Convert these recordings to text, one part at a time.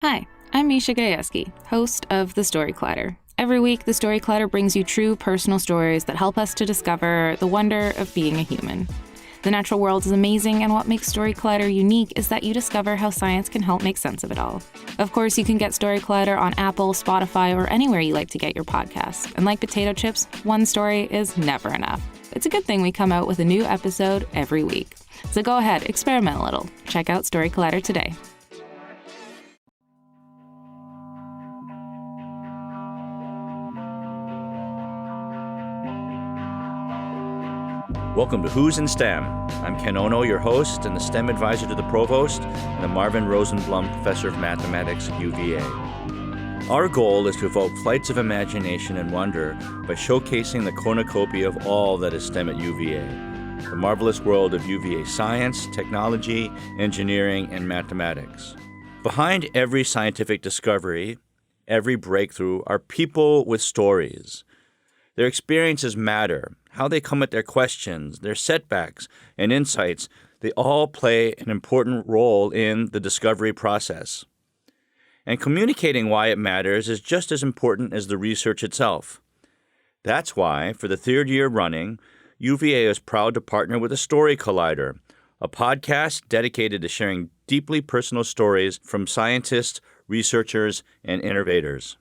Hi, I'm Misha Gajewski, host of The Story Collider. Every week, The Story Collider brings you true personal stories that help us to discover the wonder of being a human. The natural world is amazing, and what makes Story Collider unique is that you discover how science can help make sense of it all. Of course, you can get Story Collider on Apple, Spotify, or anywhere you like to get your podcasts. And like potato chips, one story is never enough. It's a good thing we come out with a new episode every week. So go ahead, experiment a little. Check out Story Collider today. Welcome to Who's in STEM. I'm Ken Ono, your host and the STEM advisor to the provost and the Marvin Rosenblum Professor of Mathematics at UVA. Our goal is to evoke flights of imagination and wonder by showcasing the cornucopia of all that is STEM at UVA, the marvelous world of UVA science, technology, engineering, and mathematics. Behind every scientific discovery, every breakthrough, are people with stories. Their experiences matter. How they come at their questions, their setbacks, and insights, they all play an important role in the discovery process. And communicating why it matters is just as important as the research itself. That's why, for the third year running, UVA is proud to partner with the Story Collider, a podcast dedicated to sharing deeply personal stories from scientists, researchers, and innovators.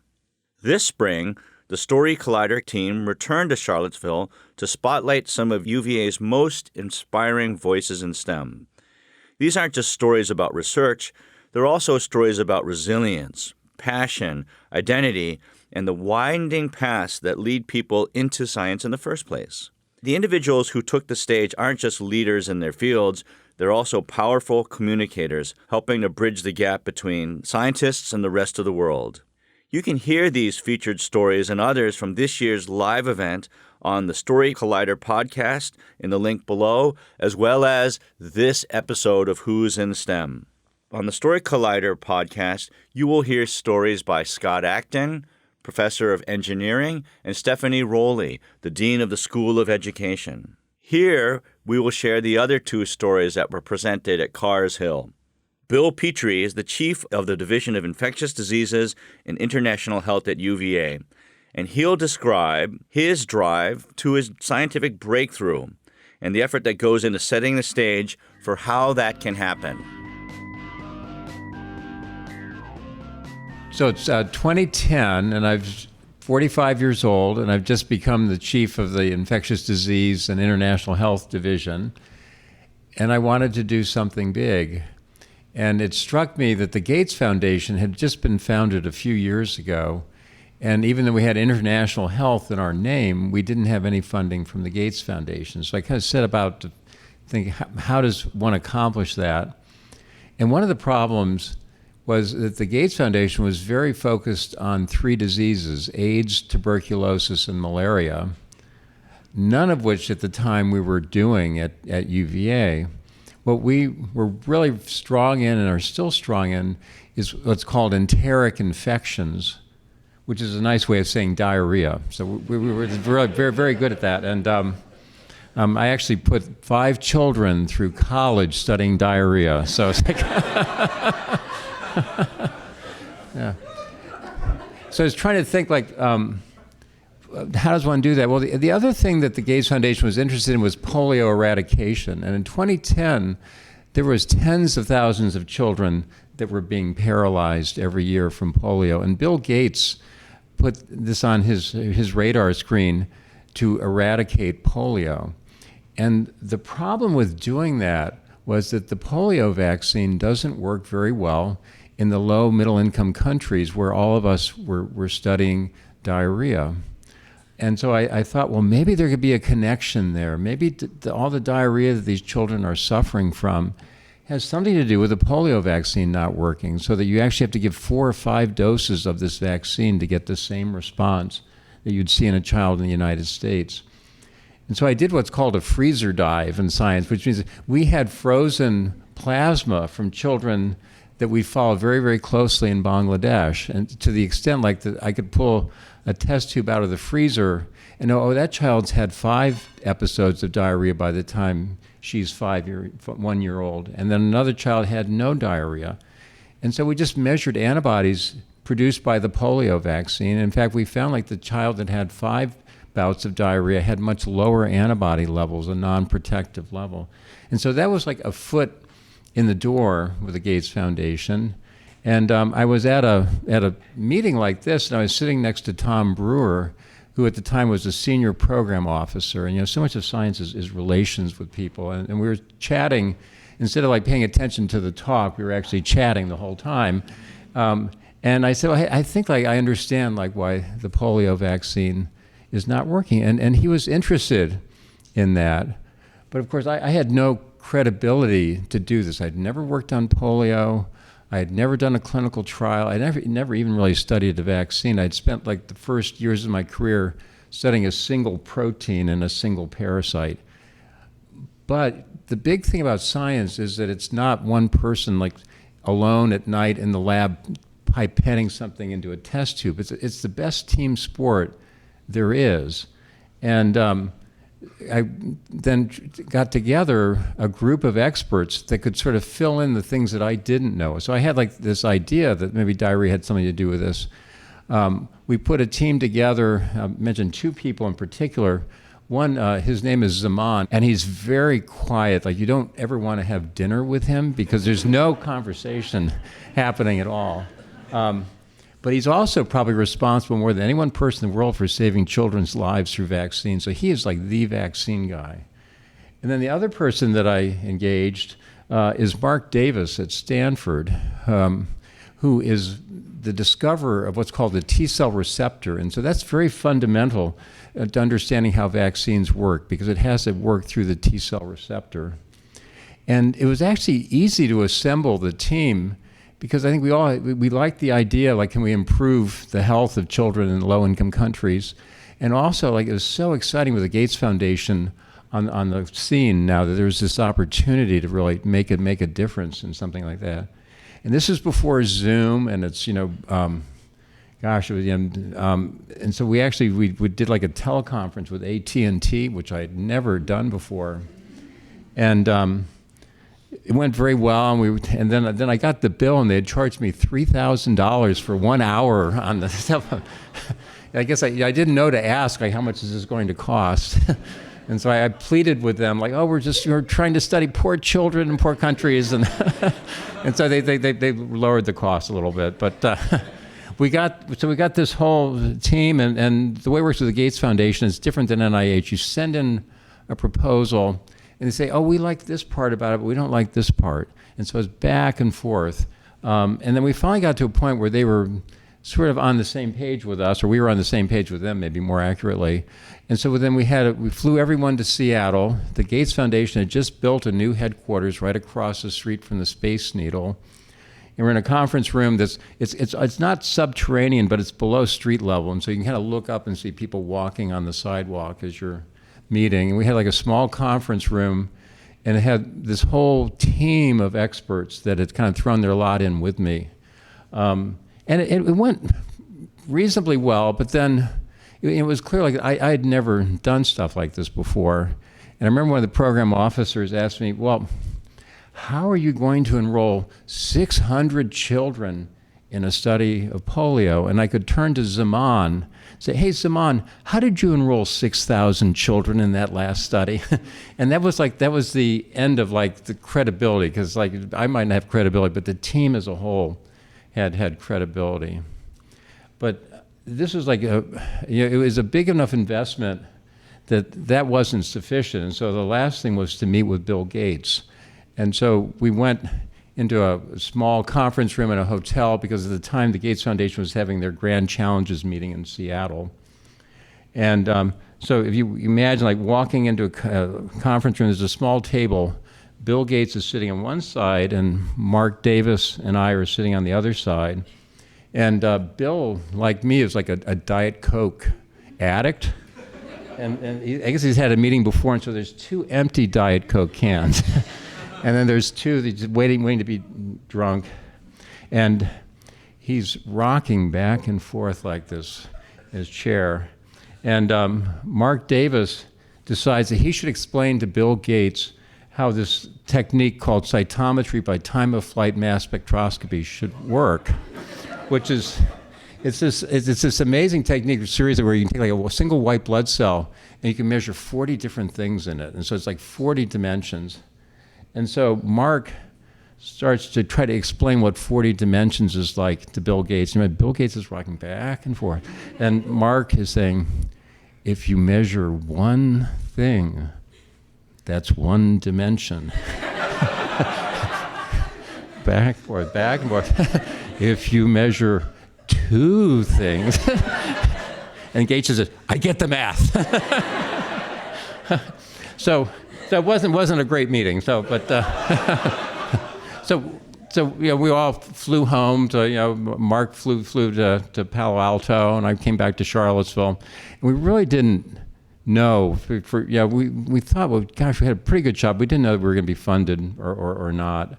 This spring, the Story Collider team returned to Charlottesville to spotlight some of UVA's most inspiring voices in STEM. These aren't just stories about research, they're also stories about resilience, passion, identity, and the winding paths that lead people into science in the first place. The individuals who took the stage aren't just leaders in their fields, they're also powerful communicators, helping to bridge the gap between scientists and the rest of the world. You can hear these featured stories and others from this year's live event on the Story Collider podcast in the link below, as well as this episode of Who's in STEM. On the Story Collider podcast, you will hear stories by Scott Acton, Professor of Engineering, and Stephanie Rowley, the Dean of the School of Education. Here, we will share the other two stories that were presented at Carr's Hill. Bill Petri is the chief of the Division of Infectious Diseases and International Health at UVA, and he'll describe his drive to his scientific breakthrough and the effort that goes into setting the stage for how that can happen. So it's 2010, and I'm 45 years old, and I've just become the chief of the Infectious Disease and International Health Division, and I wanted to do something big. And it struck me that the Gates Foundation had just been founded a few years ago. And even though we had international health in our name, we didn't have any funding from the Gates Foundation. So I kind of set about to think, how does one accomplish that? And one of the problems was that the Gates Foundation was very focused on three diseases: AIDS, tuberculosis, and malaria, none of which at the time we were doing at UVA. What we were really strong in and are still strong in is what's called enteric infections, which is a nice way of saying diarrhea. So we were really very, very good at that. And I actually put 5 children through college studying diarrhea. So it's like, yeah. So I was trying to think how does one do that? Well, the other thing that the Gates Foundation was interested in was polio eradication. And in 2010, there was tens of thousands of children that were being paralyzed every year from polio. And Bill Gates put this on his radar screen to eradicate polio. And the problem with doing that was that the polio vaccine doesn't work very well in the low middle-income countries where all of us were studying diarrhea. And so I thought, well, maybe there could be a connection there. Maybe all the diarrhea that these children are suffering from has something to do with the polio vaccine not working, so that you actually have to give 4 or 5 doses of this vaccine to get the same response that you'd see in a child in the United States. And so I did what's called a freezer dive in science, which means we had frozen plasma from children that we followed very, very closely in Bangladesh. And to the extent that I could pull a test tube out of the freezer and know, that child's had 5 episodes of diarrhea by the time she's 1 year old. And then another child had no diarrhea. And so we just measured antibodies produced by the polio vaccine. In fact, we found like the child that had 5 bouts of diarrhea had much lower antibody levels, a non-protective level. And so that was like a foot in the door with the Gates Foundation. And I was at a meeting like this, and I was sitting next to Tom Brewer, who at the time was a senior program officer. And so much of science is relations with people. And we were chatting, instead of like paying attention to the talk, we were actually chatting the whole time. And I said, well, I think like I understand like why the polio vaccine is not working. And he was interested in that. But of course, I had no credibility to do this. I'd never worked on polio. I had never done a clinical trial. I never even really studied the vaccine. I'd spent like the first years of my career studying a single protein and a single parasite. But the big thing about science is that it's not one person like alone at night in the lab pipetting something into a test tube. It's the best team sport there is. And I then got together a group of experts that could sort of fill in the things that I didn't know. So I had like this idea that maybe diarrhea had something to do with this. We put a team together, I mentioned 2 people in particular. One, his name is Zaman, and he's very quiet. Like you don't ever want to have dinner with him because there's no conversation happening at all. But he's also probably responsible more than any one person in the world for saving children's lives through vaccines. So he is like the vaccine guy. And then the other person that I engaged is Mark Davis at Stanford, who is the discoverer of what's called the T-cell receptor. And so that's very fundamental to understanding how vaccines work, because it has to work through the T-cell receptor. And it was actually easy to assemble the team, because I think we like the idea, like, can we improve the health of children in low-income countries? And also, like, it was so exciting with the Gates Foundation on the scene now that there's this opportunity to really make a difference in something like that. And this is before Zoom, and it's, it was, and so we did like a teleconference with AT&T, which I had never done before. And it went very well, and then I got the bill, and they had charged me $3,000 for 1 hour on the stuff. I guess I didn't know to ask, like, how much is this going to cost? And so I pleaded with them, like, we're trying to study poor children in poor countries, and and so they lowered the cost a little bit. But we got this whole team, and the way it works with the Gates Foundation is different than NIH. You send in a proposal, and they say, we like this part about it, but we don't like this part. And so it's back and forth. And then we finally got to a point where they were sort of on the same page with us, or we were on the same page with them, maybe more accurately. And so then we flew everyone to Seattle. The Gates Foundation had just built a new headquarters right across the street from the Space Needle. And we're in a conference room it's not subterranean, but it's below street level. And so you can kind of look up and see people walking on the sidewalk as you're meeting. And we had like a small conference room, and it had this whole team of experts that had kind of thrown their lot in with me. And it went reasonably well, but then it was clear like I had never done stuff like this before. And I remember one of the program officers asked me, well, how are you going to enroll 600 children in a study of polio? And I could turn to Zaman, say, hey, Zaman, how did you enroll 6,000 children in that last study? And that was the end of like the credibility, because like I might not have credibility, but the team as a whole had credibility. But this was like it was a big enough investment that wasn't sufficient. And so the last thing was to meet with Bill Gates. And so we went into a small conference room in a hotel, because at the time the Gates Foundation was having their Grand Challenges meeting in Seattle. And so if you imagine like walking into a conference room, there's a small table. Bill Gates is sitting on one side, and Mark Davis and I are sitting on the other side. And Bill, like me, is like a Diet Coke addict. And I guess he's had a meeting before, and so there's 2 empty Diet Coke cans. And then there's 2 that just waiting to be drunk. And he's rocking back and forth like this in his chair. And Mark Davis decides that he should explain to Bill Gates how this technique called cytometry by time of flight mass spectroscopy should work, which is, it's this amazing technique, a series where you can take like a single white blood cell and you can measure 40 different things in it. And so it's like 40 dimensions. And so Mark starts to try to explain what 40 dimensions is like to Bill Gates. And Bill Gates is rocking back and forth. And Mark is saying, if you measure one thing, that's one dimension. Back and forth, back and forth. If you measure two things, and Gates says, I get the math. So it wasn't a great meeting. So we all flew home to, Mark flew to Palo Alto, and I came back to Charlottesville. And we really didn't know. We thought, well, gosh, we had a pretty good job. We didn't know that we were going to be funded or not.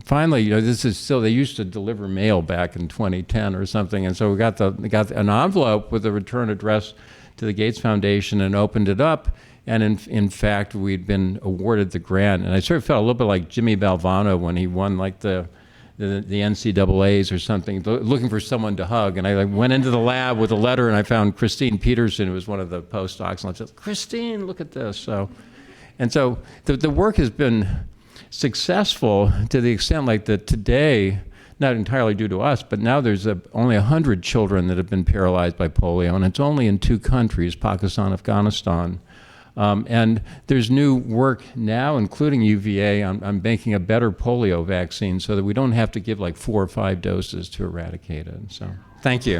Finally, this is still, they used to deliver mail back in 2010 or something, and so we got an envelope with a return address to the Gates Foundation and opened it up, and in fact, we'd been awarded the grant. And I sort of felt a little bit like Jimmy Balvano when he won like the NCAAs or something, looking for someone to hug. And I went into the lab with a letter, and I found Christine Peterson, who was one of the postdocs, and I said, Christine, look at this. So the work has been successful to the extent like that today, not entirely due to us, but now there's only 100 children that have been paralyzed by polio, and it's only in 2 countries, Pakistan, Afghanistan. And there's new work now, including UVA, on making a better polio vaccine so that we don't have to give like 4 or 5 doses to eradicate it. So thank you.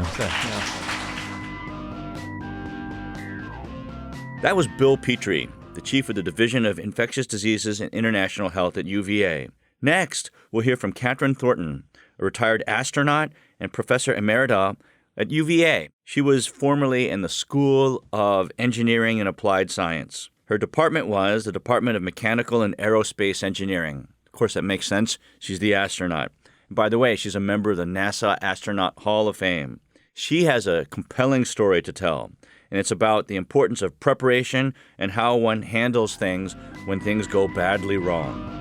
That was Bill Petri, the chief of the Division of Infectious Diseases and International Health at UVA. Next, we'll hear from Kathryn Thornton, a retired astronaut and Professor Emerita at UVA. She was formerly in the School of Engineering and Applied Science. Her department was the Department of Mechanical and Aerospace Engineering. Of course, that makes sense. She's the astronaut. And by the way, she's a member of the NASA Astronaut Hall of Fame. She has a compelling story to tell, and it's about the importance of preparation and how one handles things when things go badly wrong.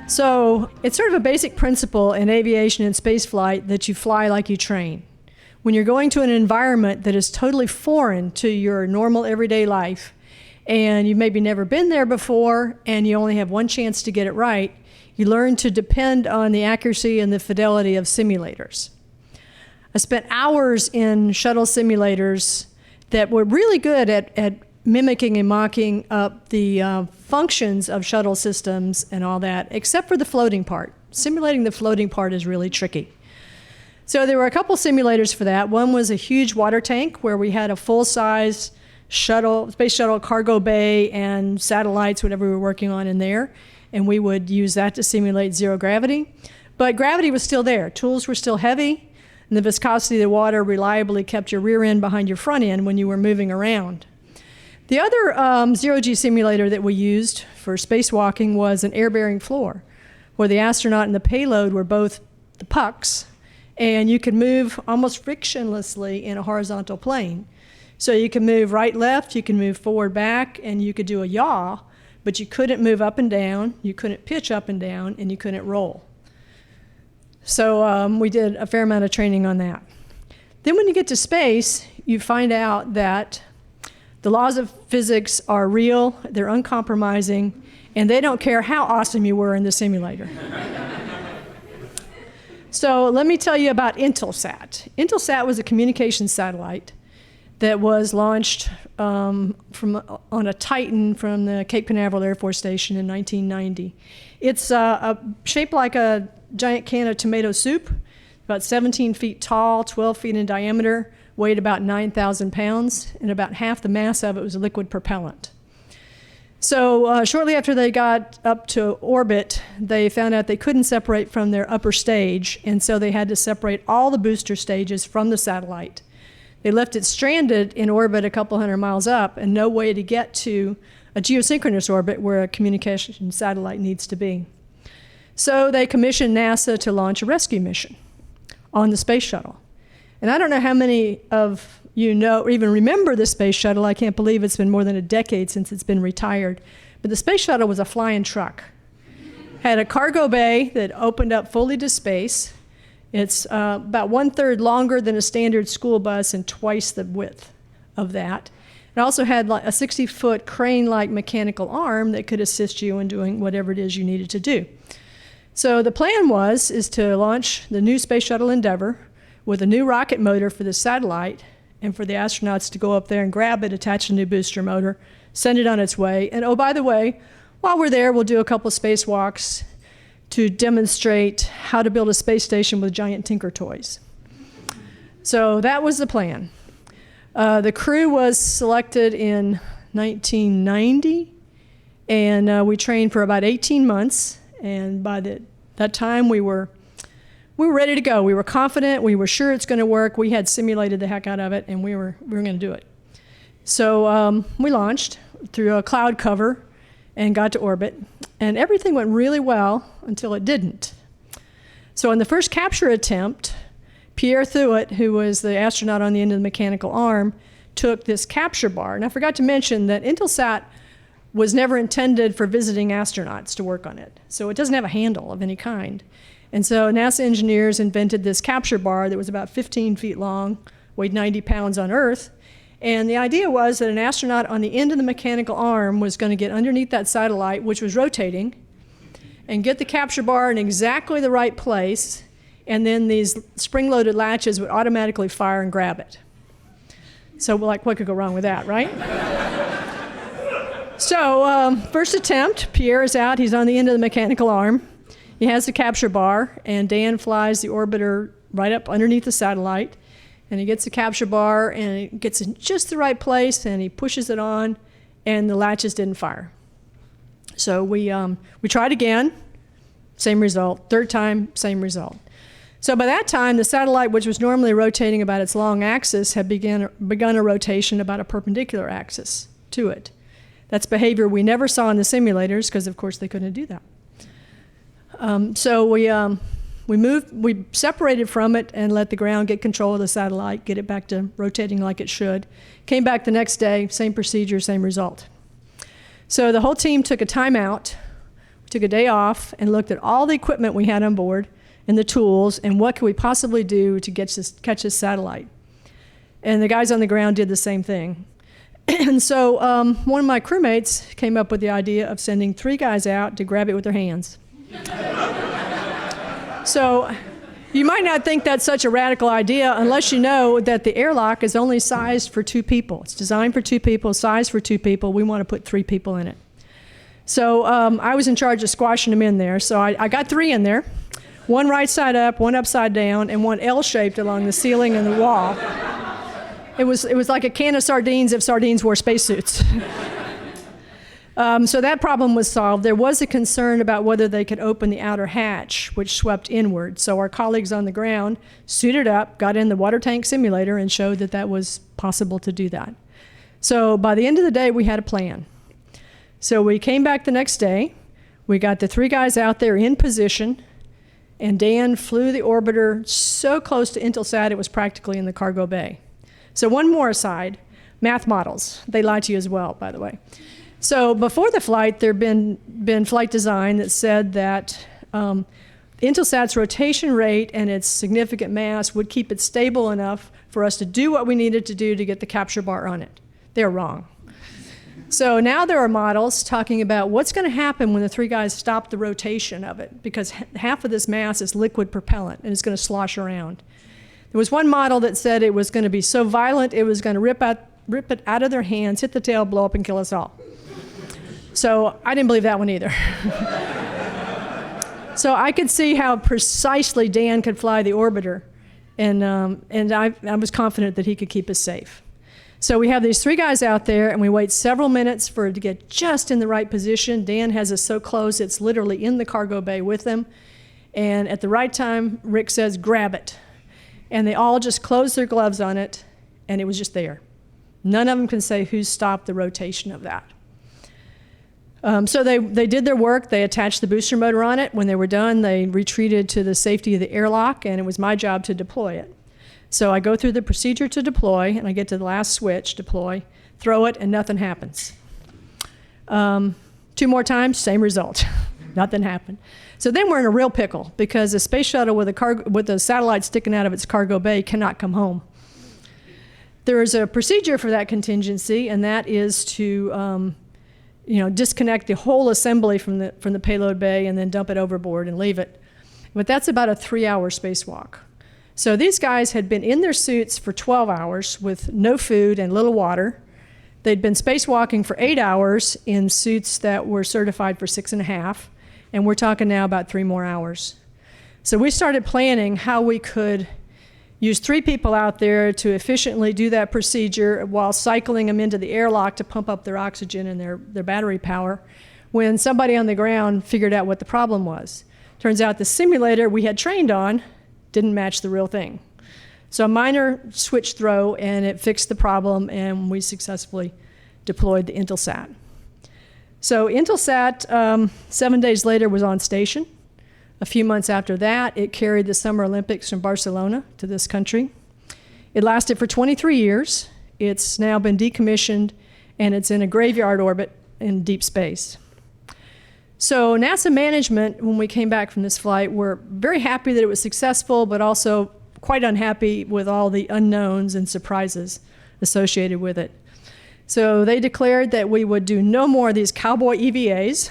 So it's sort of a basic principle in aviation and spaceflight that you fly like you train. When you're going to an environment that is totally foreign to your normal everyday life, and you've maybe never been there before, and you only have one chance to get it right, you learn to depend on the accuracy and the fidelity of simulators. I spent hours in shuttle simulators that were really good at mimicking and mocking up the functions of shuttle systems and all that, except for the floating part. Simulating the floating part is really tricky. So there were a couple simulators for that. One was a huge water tank where we had a full-size space shuttle cargo bay and satellites, whatever we were working on in there, and we would use that to simulate zero gravity. But gravity was still there. Tools were still heavy, and the viscosity of the water reliably kept your rear end behind your front end when you were moving around. The other zero-G simulator that we used for spacewalking was an air-bearing floor, where the astronaut and the payload were both the pucks, and you could move almost frictionlessly in a horizontal plane. So you can move right, left, you can move forward, back, and you could do a yaw, but you couldn't move up and down, you couldn't pitch up and down, and you couldn't roll. So we did a fair amount of training on that. Then when you get to space, you find out that the laws of physics are real, they're uncompromising, and they don't care how awesome you were in the simulator. So let me tell you about Intelsat. Intelsat was a communications satellite that was launched on a Titan from the Cape Canaveral Air Force Station in 1990. It's shaped like a giant can of tomato soup, about 17 feet tall, 12 feet in diameter, weighed about 9,000 pounds, and about half the mass of it was liquid propellant. So shortly after they got up to orbit, they found out they couldn't separate from their upper stage, and so they had to separate all the booster stages from the satellite. They left it stranded in orbit a couple hundred miles up and no way to get to a geosynchronous orbit where a communication satellite needs to be. So they commissioned NASA to launch a rescue mission on the space shuttle. And I don't know how many of you know, or even remember the space shuttle. I can't believe it's been more than a decade since it's been retired. But the space shuttle was a flying truck. Had a cargo bay that opened up fully to space. It's about 1/3 longer than a standard school bus and twice the width of that. It also had like a 60-foot crane-like mechanical arm that could assist you in doing whatever it is you needed to do. So the plan is to launch the new Space Shuttle Endeavour with a new rocket motor for the satellite, and for the astronauts to go up there and grab it, attach a new booster motor, send it on its way. And oh, by the way, while we're there, we'll do a couple spacewalks to demonstrate how to build a space station with giant Tinker toys. So that was the plan. The crew was selected in 1990, and we trained for about 18 months. And by that time, we were ready to go. We were confident. We were sure it's going to work. We had simulated the heck out of it, and we were going to do it. So we launched through a cloud cover and got to orbit. And everything went really well until it didn't. So in the first capture attempt, Pierre Thuot, who was the astronaut on the end of the mechanical arm, took this capture bar. And I forgot to mention that Intelsat was never intended for visiting astronauts to work on it. So it doesn't have a handle of any kind. And so NASA engineers invented this capture bar that was about 15 feet long, weighed 90 pounds on Earth. And the idea was that an astronaut on the end of the mechanical arm was going to get underneath that satellite, which was rotating, and get the capture bar in exactly the right place, and then these spring-loaded latches would automatically fire and grab it. So, like, what could go wrong with that, right? So, first attempt, Pierre is out. He's on the end of the mechanical arm. He has the capture bar, and Dan flies the orbiter right up underneath the satellite. And he gets the capture bar, and it gets in just the right place, and he pushes it on, and the latches didn't fire. So we tried again, same result. Third time, same result. So by that time, the satellite, which was normally rotating about its long axis, had begun a rotation about a perpendicular axis to it. That's behavior we never saw in the simulators, because of course they couldn't do that. So we separated from it and let the ground get control of the satellite, get it back to rotating like it should. Came back the next day, same procedure, same result. So the whole team took a timeout, took a day off, and looked at all the equipment we had on board and the tools, and what could we possibly do to catch this satellite. And the guys on the ground did the same thing. And so one of my crewmates came up with the idea of sending 3 guys out to grab it with their hands. So you might not think that's such a radical idea unless you know that the airlock is only sized for 2 people. It's designed for 2 people, sized for 2 people. We want to put 3 people in it. So I was in charge of squashing them in there. So I got 3 in there, 1 right side up, 1 upside down, and 1 L-shaped along the ceiling and the wall. It was like a can of sardines if sardines wore spacesuits. So that problem was solved. There was a concern about whether they could open the outer hatch, which swept inward. So our colleagues on the ground suited up, got in the water tank simulator, and showed that that was possible to do that. So by the end of the day, we had a plan. So we came back the next day. We got the 3 guys out there in position, and Dan flew the orbiter so close to Intelsat it was practically in the cargo bay. So one more aside, math models. They lie to you as well, by the way. So before the flight, there had been flight design that said that Intelsat's rotation rate and its significant mass would keep it stable enough for us to do what we needed to do to get the capture bar on it. They're wrong. So now there are models talking about what's going to happen when the 3 guys stop the rotation of it, because half of this mass is liquid propellant and it's going to slosh around. There was one model that said it was going to be so violent it was going to rip it out of their hands, hit the tail, blow up, and kill us all. So I didn't believe that one either. So I could see how precisely Dan could fly the orbiter, and I was confident that he could keep us safe. So we have these 3 guys out there, and we wait several minutes for it to get just in the right position. Dan has us so close it's literally in the cargo bay with them. And at the right time, Rick says, "Grab it." And they all just closed their gloves on it, and it was just there. None of them can say who stopped the rotation of that. So they did their work. They attached the booster motor on it. When they were done, they retreated to the safety of the airlock, and it was my job to deploy it. So I go through the procedure to deploy, and I get to the last switch, deploy, throw it, and nothing happens. 2 more times, same result. Nothing happened. So then we're in a real pickle because a space shuttle with a satellite sticking out of its cargo bay cannot come home. There is a procedure for that contingency, and that is to disconnect the whole assembly from the payload bay and then dump it overboard and leave it. But that's about a 3-hour spacewalk. So these guys had been in their suits for 12 hours with no food and little water. They'd been spacewalking for 8 hours in suits that were certified for 6.5, and we're talking now about 3 more hours. So we started planning how we could use 3 people out there to efficiently do that procedure while cycling them into the airlock to pump up their oxygen and their battery power when somebody on the ground figured out what the problem was. Turns out the simulator we had trained on didn't match the real thing. So a minor switch throw and it fixed the problem, and we successfully deployed the Intelsat. So Intelsat, 7 days later, was on station. A few months after that, it carried the Summer Olympics from Barcelona to this country. It lasted for 23 years. It's now been decommissioned, and it's in a graveyard orbit in deep space. So NASA management, when we came back from this flight, were very happy that it was successful, but also quite unhappy with all the unknowns and surprises associated with it. So they declared that we would do no more of these cowboy EVAs,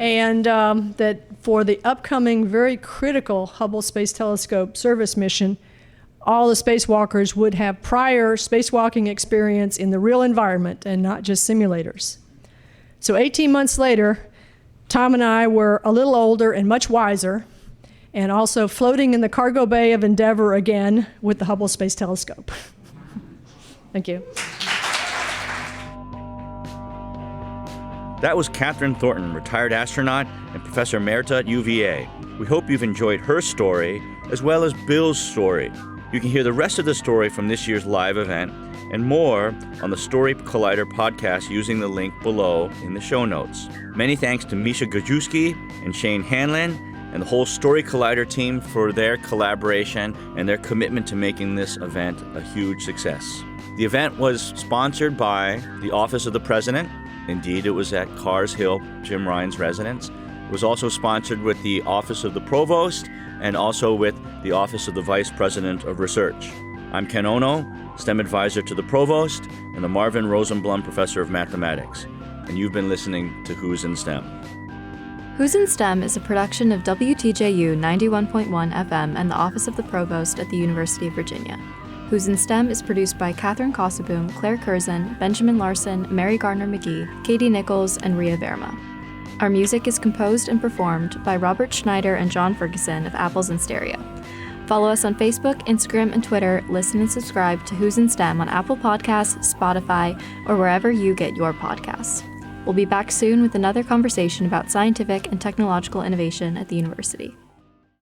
and that for the upcoming very critical Hubble Space Telescope service mission, all the spacewalkers would have prior spacewalking experience in the real environment and not just simulators. So 18 months later, Tom and I were a little older and much wiser, and also floating in the cargo bay of Endeavour again with the Hubble Space Telescope. Thank you. That was Kathryn Thornton, retired astronaut and Professor Emerita at UVA. We hope you've enjoyed her story as well as Bill's story. You can hear the rest of the story from this year's live event and more on the Story Collider podcast using the link below in the show notes. Many thanks to Misha Gajewski and Shane Hanlon and the whole Story Collider team for their collaboration and their commitment to making this event a huge success. The event was sponsored by the Office of the President. Indeed, it was at Carr's Hill, Jim Ryan's residence. It was also sponsored with the Office of the Provost and also with the Office of the Vice President of Research. I'm Ken Ono, STEM advisor to the Provost and the Marvin Rosenblum Professor of Mathematics. And you've been listening to Who's in STEM. Who's in STEM is a production of WTJU 91.1 FM and the Office of the Provost at the University of Virginia. Who's in STEM is produced by Catherine Kosseboom, Claire Curzon, Benjamin Larson, Mary Gardner-McGee, Katie Nichols, and Rhea Verma. Our music is composed and performed by Robert Schneider and John Ferguson of Apples in Stereo. Follow us on Facebook, Instagram, and Twitter. Listen and subscribe to Who's in STEM on Apple Podcasts, Spotify, or wherever you get your podcasts. We'll be back soon with another conversation about scientific and technological innovation at the university.